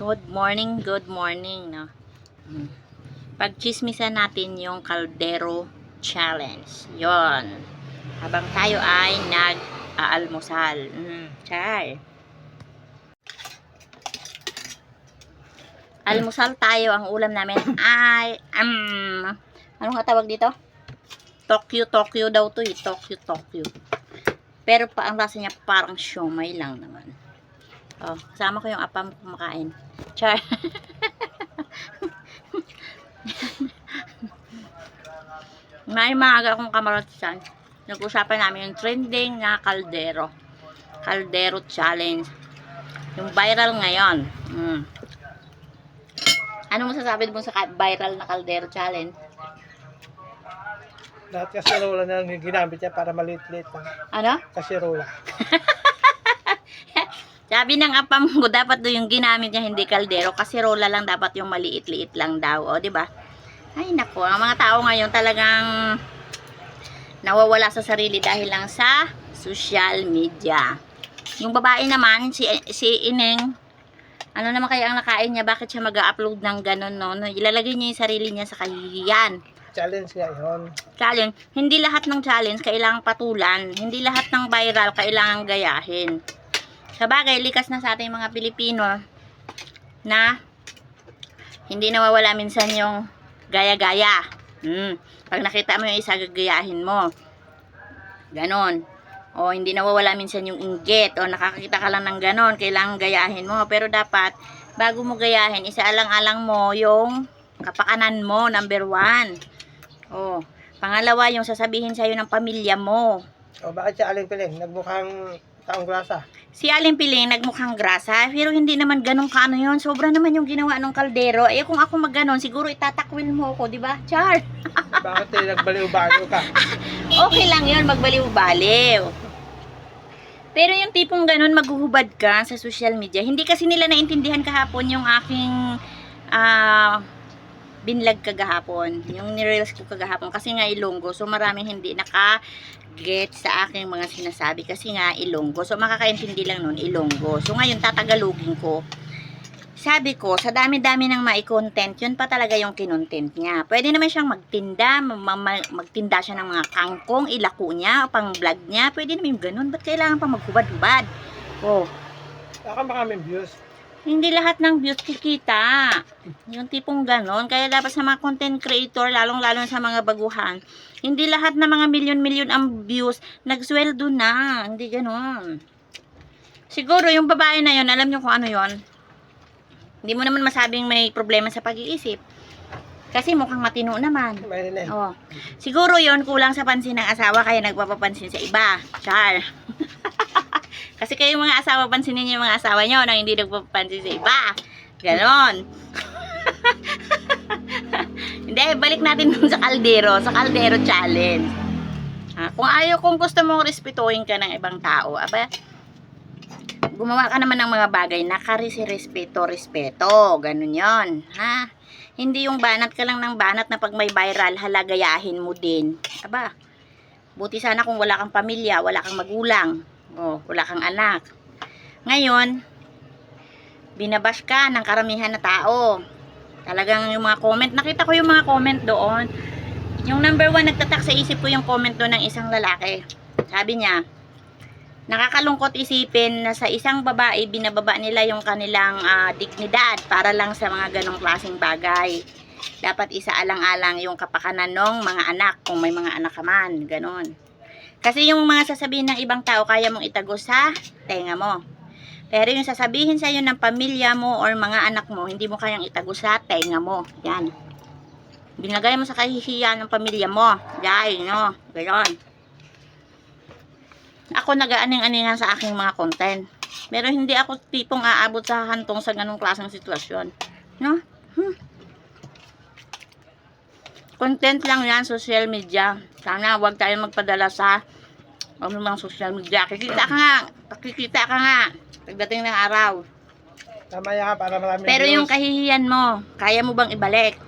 Good morning, no? Pagchismisan natin yung Caldero Challenge. Yon. Habang tayo ay nag-aalmusal. Char. Almusal tayo. Ang ulam namin ay, anong katawag dito? Tokyo daw to eh. Tokyo. Pero pa ang lasa niya parang siomay lang naman. Oh, kasama ko yung apam kumakain. Char. May maaga akong kamaratisan. Nag-usapan namin yung trending na Caldero Challenge. Yung viral ngayon. Ano masasabi mo sa viral na Caldero Challenge? Lahat kasirola na ginamit niya para maliit-liit lang. Ano? Kasirola. Sabi ng apam ko, dapat do yung ginamit niya hindi kaldero, kasi rola lang dapat yung maliit-liit lang daw, o di ba? Ay nako, ang mga tao ngayon talagang nawawala sa sarili dahil lang sa social media. Yung babae naman, si Ineng, ano naman kaya ang nakain niya, bakit siya mag-upload ng ganun, no? Ilalagay niya yung sarili niya sa kahihiyan. Challenge nga yun. Challenge, hindi lahat ng challenge kailangang patulan, hindi lahat ng viral kailangang gayahin. Sabagay, likas na sa ating mga Pilipino na hindi nawawala minsan yung gaya-gaya. Pag nakita mo yung isa, gagayahin mo. Ganon. O hindi nawawala minsan yung inggit. O nakakita ka lang ng ganon, kailangan gayahin mo. Pero dapat, bago mo gayahin, isaalang-alang mo yung kapakanan mo, number 1. O, pangalawa, yung sasabihin sa'yo ng pamilya mo. O bakit siya Aling Piling? Nagmukhang taong grasa. Si Aling Piling nagmukhang grasa, pero hindi naman ganun kaano yun. Sobra naman yung ginawa ng kaldero. Eh kung ako magganon, siguro itatakwil mo ako, di ba? Char! Bakit nagbaliw-baliw ka? Okay lang yun, magbaliw-baliw. Pero yung tipong ganun, maghuhubad ka sa social media. Hindi kasi nila naintindihan kahapon yung aking binlag kagahapon. Yung nireels ko kagahapon. Kasi nga Ilonggo. So maraming hindi naka-get sa aking mga sinasabi. Kasi nga Ilonggo. So makakaintindi lang nun Ilonggo. So ngayon tatagalogin ko. Sabi ko, sa dami-dami ng mai-content, yun pa talaga yung kinontent niya. Pwede naman siyang magtinda, magtinda siya ng mga kangkong, ilako niya, o pang vlog niya. Pwede naman yung ganun. Ba't kailangan pa maghubad-hubad? Oh. Baka maraming views. Hindi lahat ng views kikita. Yung tipong ganon. Kaya dapat sa mga content creator, lalong-lalo sa mga baguhan, hindi lahat na mga milyon-milyon ang views, nagsweldo na. Hindi ganon. Siguro yung babae na yon, alam nyo kung ano yon. Hindi mo naman masabing may problema sa pag-iisip. Kasi mukhang matino naman. Oh. Siguro yon kulang sa pansin ng asawa, kaya nagpapapansin sa iba. Char. Kasi kayo mga asawa, pansinin niyo yung mga asawa niyo nang hindi nagpapansin sa iba. Ganon. Hindi, balik natin dun sa Caldero Challenge. Kung gusto mong respetuhin ka ng ibang tao, gumawa ka naman ng mga bagay na respeto. Ganun yon. Hindi yung banat ka lang ng banat na pag may viral, halagayahin mo din. Buti sana kung wala kang pamilya, wala kang magulang. Wala kang anak. Ngayon, binabash ka ng karamihan na tao. Talagang yung mga comment, nakita ko yung mga comment doon. Yung number 1, nagtatak sa isip ko yung comment doon ng isang lalaki. Sabi niya, nakakalungkot isipin na sa isang babae, binababa nila yung kanilang dignidad para lang sa mga ganong klaseng bagay. Dapat isaalang-alang yung kapakanan ng mga anak, kung may mga anak ka man. Ganon. Kasi yung mga sasabihin ng ibang tao, kaya mong itago sa tenga mo. Pero yung sasabihin sa'yo ng pamilya mo or mga anak mo, hindi mo kayang itago sa tenga mo. Yan. Binagay mo sa kahihiyan ng pamilya mo. Yan, no? Gayon. Ako nag-aaning-aningan sa aking mga content. Pero hindi ako tipong aabot sa hantong sa ganong klaseng sitwasyon. No? Content lang yan, social media. Sana huwag tayong magpadala sa mga social media. Kikita ka nga. Pagdating ng araw. Tama yan para maraming Pero views. yung kahihiyan mo, kaya mo bang ibalik?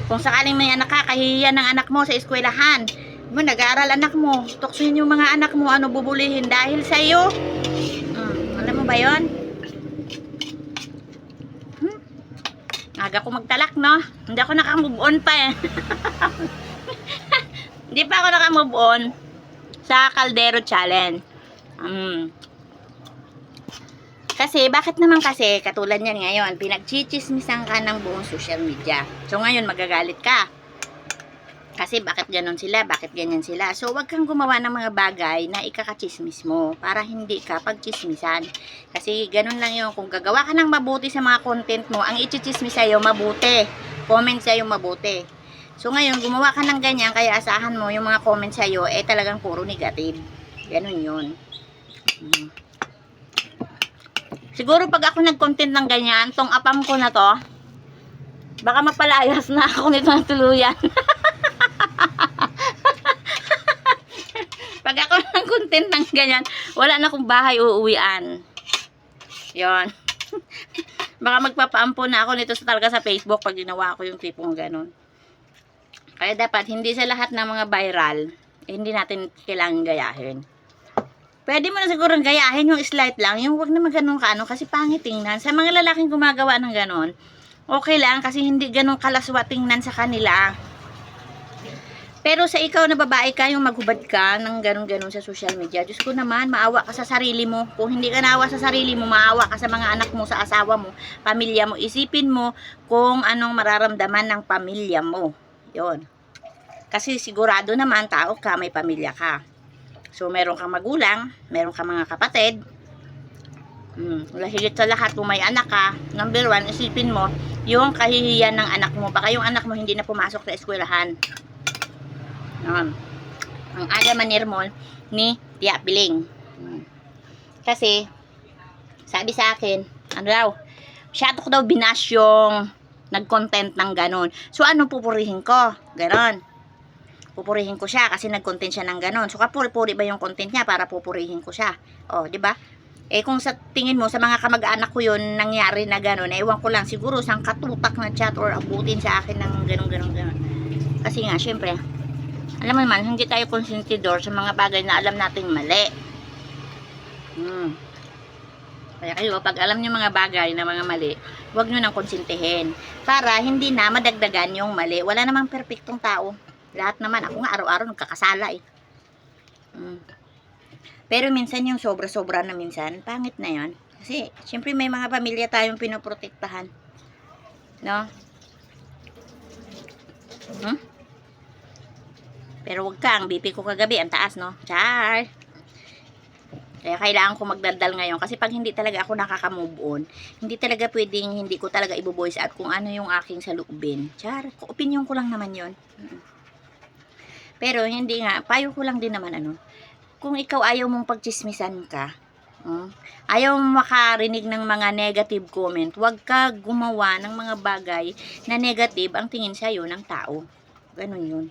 Kung sakaling may anak ka, kahihiyan ng anak mo sa eskwelahan. Nag-aaral anak mo. Tuksuhin yung mga anak mo, bubulihin dahil sa iyo. Alam mo ba yon? Aga ko magtalak, no? Hindi ako naka-move on pa eh. Hindi pa ako naka-move on sa Caldero Challenge. Kasi, bakit naman kasi, katulad yan ngayon, pinagchichismisan ka ng buong social media. So, ngayon, magagalit ka. Kasi, bakit ganon sila? Bakit ganyan sila? So, wag kang gumawa ng mga bagay na ikakachismis mo para hindi ka pagchismisan. Kasi, ganon lang yun. Kung gagawa ka ng mabuti sa mga content mo, ang ichichismis sa'yo, mabuti. Comment sa'yo, mabuti. So, ngayon, gumawa ka ng ganyan, kaya asahan mo yung mga comment sa'yo, talagang puro negative. Ganon yun. Siguro pag ako nag-content ng ganyan, tong apam ko na to, baka mapalayas na ako nito ng tuluyan. Pag ako nag-content ng ganyan, wala na akong bahay uuwian. Yon. Baka magpapaampo na ako nito talaga sa Facebook pag ginawa ko yung tipong ganon. Kaya dapat hindi sa lahat ng mga viral, hindi natin kailangan gayahin. Pwede mo na siguro gayahin yung slight lang, yung wag naman ganun ka ano, kasi pangit tingnan. Sa mga lalaking gumagawa ng ganon, okay lang kasi hindi ganun kalaswa tingnan sa kanila. Pero sa ikaw na babae ka, yung maghubad ka ng ganun-ganun sa social media, Diyos ko naman, maawa ka sa sarili mo. Kung hindi ka naawa sa sarili mo, maawa ka sa mga anak mo, sa asawa mo, pamilya mo. Isipin mo kung anong mararamdaman ng pamilya mo. Yon. Kasi sigurado naman, tao ka, may pamilya ka. So, meron kang magulang, meron kang mga kapatid. Higit sa lahat, kung may anak ka, number 1, isipin mo, yung kahihiyan ng anak mo. Baka yung anak mo hindi na pumasok sa eskwelahan. Ang aga manirmol ni Tia Piling. Kasi, sabi sa akin, ano daw, masyado ko daw binash yung nag-content ng ganon. So, ano pupurihin ko? Ganon. Pupurihin ko siya kasi nag-content siya ng ganon. So, kapuri-puri ba yung content niya para pupurihin ko siya? O, di ba? Kung sa tingin mo, sa mga kamag-anak ko yun, nangyari na ganon, ewan ko lang, siguro sang katutak na chat or abutin sa akin ng ganon. Kasi nga, syempre, alam mo naman, hindi tayo konsentidor sa mga bagay na alam nating mali. Kaya kayo, pag alam nyo mga bagay na mga mali, huwag nyo nang konsentihin. Para hindi na madagdagan yung mali. Wala namang perpektong tao. Lahat naman, ako nga araw-araw nagkakasala eh. Pero minsan yung sobra-sobra na minsan, pangit na yan. Kasi, syempre may mga pamilya tayong pinoprotektahan. No? Pero wag kang, BP ko kagabi, ang taas, no? Char! Kaya kailangan ko magdaldal ngayon. Kasi pag hindi talaga ako nakaka-move on, hindi talaga pwedeng, hindi ko talaga ibo-voice at kung ano yung aking saloobin. Char, opinion ko lang naman yon. Pero hindi nga, payo ko lang din naman ano. Kung ikaw ayaw mong pagchismisan ka, ayaw mong makarinig ng mga negative comment, wag ka gumawa ng mga bagay na negative ang tingin sa'yo ng tao. Ganun yun.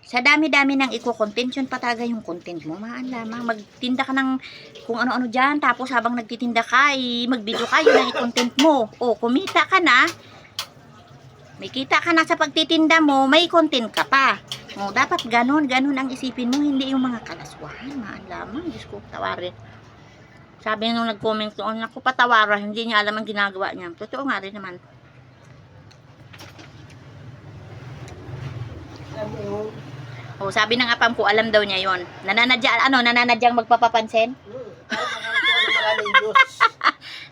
Sa dami-dami ng i-content, yun pa talaga yung content mo. Maan lamang, magtinda ka ng kung ano-ano dyan, tapos habang nagtitinda ka, mag-video ka, yun ang i-content mo. O, kumita ka na, may kita ka na sa pagtitinda mo, may content ka pa. O, dapat ganun ang isipin mo, hindi yung mga kalaswahan. Maan lamang, Diyos ko, tawarin. Sabi nung nag-comment doon, naku, patawara, hindi niya alam ang ginagawa niya. Totoo nga rin naman. O, sabi ng apam ko, alam daw niya yon. Nananadyang magpapapansin?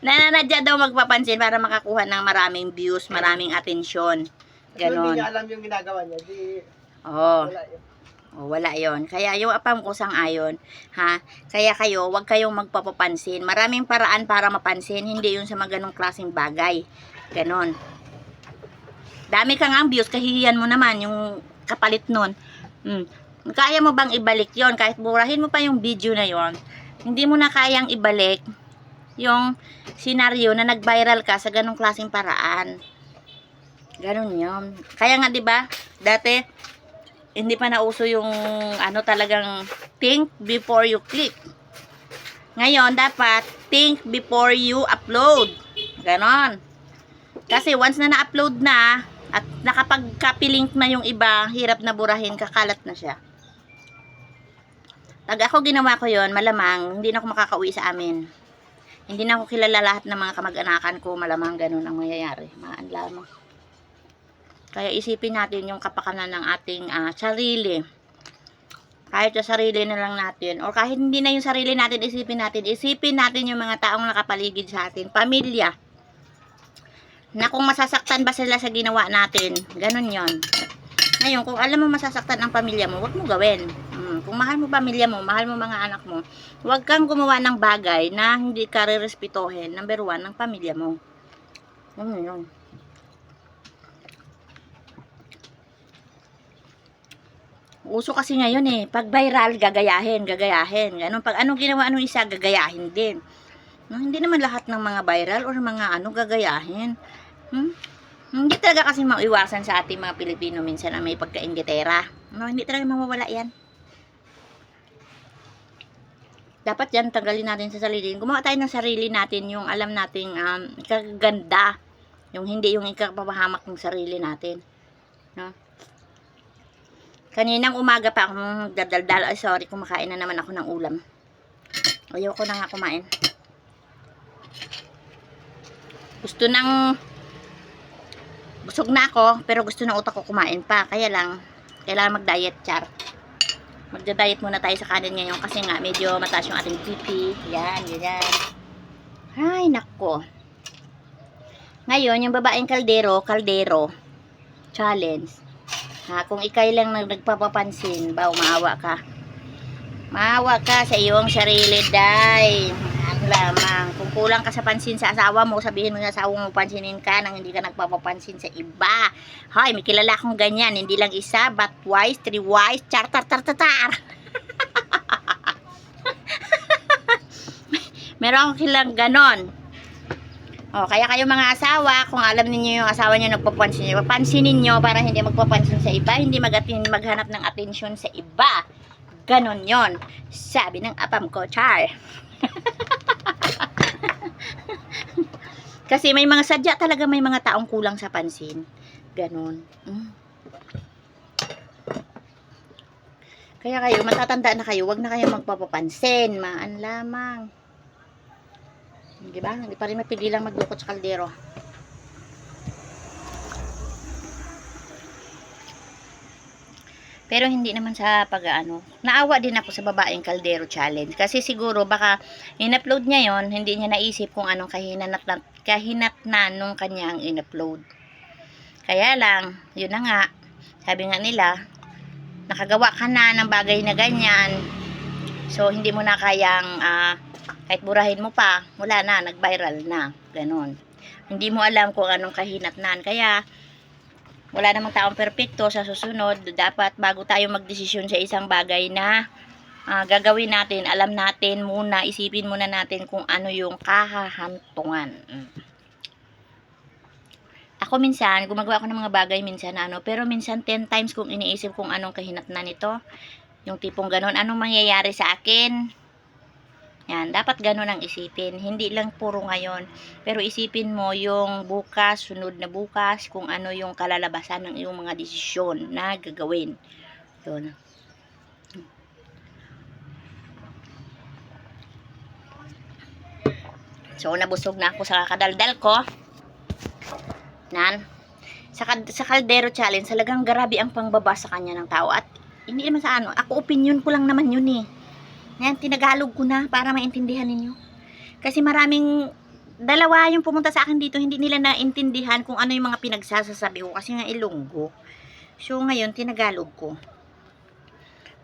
Nananadya daw magpapansin para makakuha ng maraming views, maraming atensyon. Ganon. Hindi niya alam yung ginagawa niya. Wala yon. Kaya yung apam ko sang-ayon, ha? Kaya kayo, wag kayong magpapapansin. Maraming paraan para mapansin, hindi yun sa mga ganong klaseng bagay. Ganon. Dami kang ang views, kahihiyan mo naman yung kapalit nun. Kaya mo bang ibalik yon? Kahit burahin mo pa yung video na yon, hindi mo na kayang ibalik yung senaryo na nag-viral ka sa ganong klaseng paraan. Ganon yun. Kaya nga 'di ba? Dati hindi pa nauso yung ano talagang think before you click. Ngayon dapat think before you upload. Ganon. Kasi once na na-upload na at nakapag-copy link na yung iba, hirap na burahin, kakalat na siya. Pag ako ginawa ko yon, malamang hindi na ako makakauwi sa amin. Hindi na ako kilala lahat ng mga kamag-anakan ko, malamang ganun ang mangyayari. Maan lamang. Kaya isipin natin yung kapakanan ng ating sarili. Kahit sa sarili na lang natin, o kahit hindi na yung sarili natin, isipin natin yung mga taong nakapaligid sa atin, pamilya. Na kung masasaktan ba sila sa ginawa natin, ganun yon. Ngayon, kung alam mo masasaktan ang pamilya mo, wag mo gawin. Kung mahal mo pamilya mo, mahal mo mga anak mo, wag kang gumawa ng bagay na hindi ka re-respetuhin, number 1, ng pamilya mo. Yun. Uso kasi ngayon pag viral, gagayahin. Ganun, pag anong ginawa anong isa, gagayahin din. No, hindi naman lahat ng mga viral or mga gagayahin. Hindi talaga kasi maiwasan sa ating mga Pilipino minsan na may pagkainggitera. No, hindi talaga mawawala yan. Dapat yan, tanggalin natin sa sarili. Gumawa tayo ng sarili natin, yung alam nating kaganda. Yung hindi yung ikapapahamak ng sarili natin. No? Kaninang umaga pa akong dadaldal. Ay, sorry, kumakain na naman ako ng ulam. Ayoko na nga kumain. Busog na ako, pero gusto ng utak ko kumain pa. Kaya lang, kailangan mag-diet, char. Magda-diet muna tayo sa kanin ngayon kasi nga medyo mataas yung ating BP. Yan. Ay, nako. Ngayon, yung babaeng kaldero challenge. Kung ikay lang nagpapapansin, maawa ka. Maawa ka sa iyong sarili, day. Ano lamang. Kung kulang ka sa pansin sa asawa mo, sabihin mo sa asawa mo, pansinin ka nang hindi ka nagpapapansin sa iba. Hoy, may kilala akong ganyan. Hindi lang isa, but twice, 3 twice, char. Meron akong kilang ganon. Kaya kayo mga asawa, kung alam niyo yung asawa niyo nagpapansin niyo, pansinin niyo para hindi magpapansin sa iba, hindi maghanap ng atensyon sa iba. Ganon yon. Sabi ng apam ko, char. Kasi may mga sadya talaga, may mga taong kulang sa pansin. Ganon. Kaya kayo, matatanda na kayo, wag na kayo magpapapansin. Maan lamang. Diba? Hindi pa rin mapigilang maglukot sa kaldero. Pero hindi naman sa naawa din ako sa babaeng kaldero challenge. Kasi siguro baka in-upload niya yon, hindi niya naisip kung anong kahinatnan nung kanyang in-upload. Kaya lang, yun na nga, sabi nga nila, nakagawa ka na ng bagay na ganyan, so hindi mo na kayang kahit burahin mo pa, wala na, nag-viral na, ganon. Hindi mo alam kung anong kahinatnan. Kaya wala namang taong perpekto. Sa susunod, dapat bago tayo magdesisyon sa isang bagay na gagawin natin, alam natin muna, isipin muna natin kung ano yung kahahantungan. Ako minsan, gumagawa ako ng mga bagay minsan pero minsan 10 times kung iniisip kung anong kahinatnan nito. Yung tipong ganon, anong mangyayari sa akin? Yan, dapat ganon ang isipin. Hindi lang puro ngayon. Pero isipin mo yung bukas, sunod na bukas, kung ano yung kalalabasan ng iyong mga desisyon na gagawin. Yun. So, nabusog na ako sa kakadaldal ko. Sa kaldero challenge, talagang grabe ang pangbaba sa kanya ng tao. At hindi naman sa ako opinion ko lang naman yun Yan, tinagalog ko na para maintindihan ninyo. Kasi dalawa yung pumunta sa akin dito, hindi nila naintindihan kung ano yung mga pinagsasasabi ko. Kasi nga Ilonggo. So, ngayon, tinagalog ko.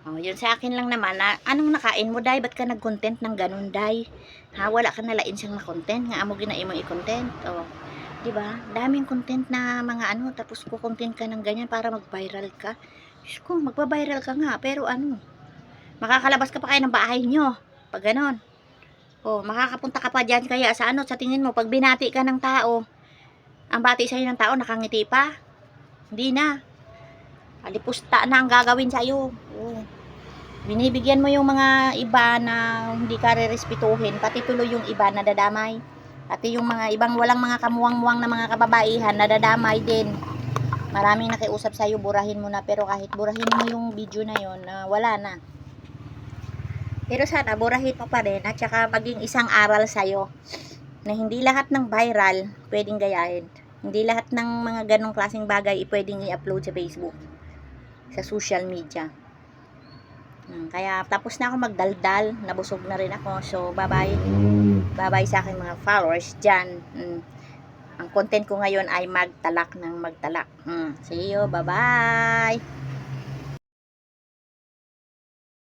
Yun sa akin lang naman, anong nakain mo, day? Ba't ka nag-content ng ganun, day? Wala ka nalain siyang na-content. Nga mo ginain mo i-content. Diba? Daming content na mga tapos ko-content ka ng ganyan para mag-viral ka. Diyos ko, magpa-viral ka nga, pero makakalabas ka pa kayo ng bahay nyo. Pag ganon. Makakapunta ka pa dyan kaya sa sa tingin mo, pag binati ka ng tao, ang bati sa'yo ng tao, nakangiti pa. Hindi na. Alipusta na ang gagawin sa'yo. Binibigyan mo yung mga iba na hindi ka re-respetuhin, pati tuloy yung iba na dadamay. Pati yung mga ibang walang mga kamuwang-muwang na mga kababaihan na dadamay din. Maraming nakiusap sa'yo, burahin mo na, pero kahit burahin mo yung video na yon, wala na. Pero sana burahin mo pa rin at saka maging isang aral sa'yo na hindi lahat ng viral pwedeng gayahin. Hindi lahat ng mga ganong klaseng bagay pwedeng i-upload sa Facebook, sa social media. Kaya tapos na ako magdaldal, nabusog na rin ako. So bye-bye. Bye-bye sa aking mga followers dyan. Ang content ko ngayon ay magtalak ng magtalak. See you, bye-bye.